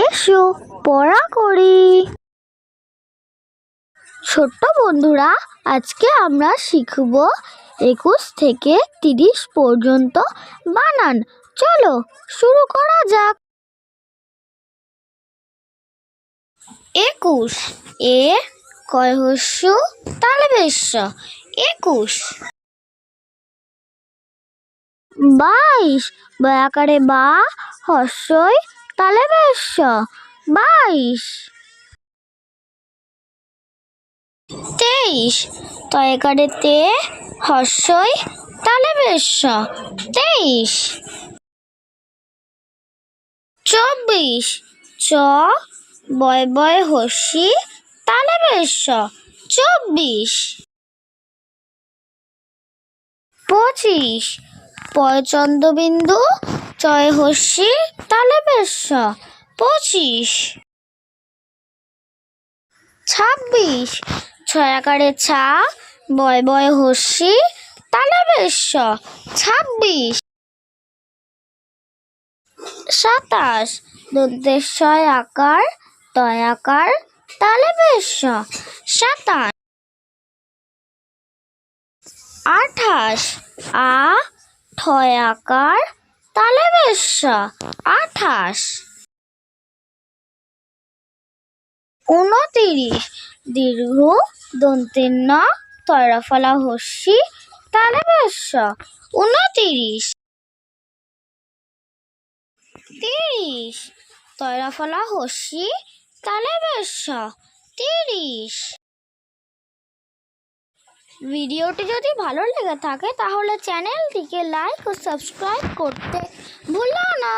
এসো পড়া করি। ছোট্ট বন্ধুরা, আজকে আমরা শিখব 21 থেকে 30 পর্যন্ত বানান। চলো শুরু করা যাক। 21 এ কয় হস্য তালে বেশ্য 21। 22 বয়াকারে বা হস্যই তালে বেশ্য 22। 23 তয়কারে তে হস্যই তালে বেশ্য 23। 24 চ বয় বয় হস্যি তালে বেশ্য 24। 25 পয় চন্দ্রবিন্দু চয় হস্যি তালে বেশ্য 25। 26 ছয়াকারে ছা বয় বয় হস্যি তালে বেশ্য 26। 27 দন্তেশ্বয় আকার তয়াকার তালে বেশ্য 27। 28 আ ঠয়াকার তালে বেশ্য 28। 29 দীর্ঘ দন্তের ন তয়রাফলা হস্যি তালে বেশ্য 29। 30 তয়রাফলা হস্যি তালে বেশ্য 30। ভিডিওটি যদি ভালো লেগে থাকে তাহলে চ্যানেলটিকে লাইক ও সাবস্ক্রাইব করতে ভুলো না।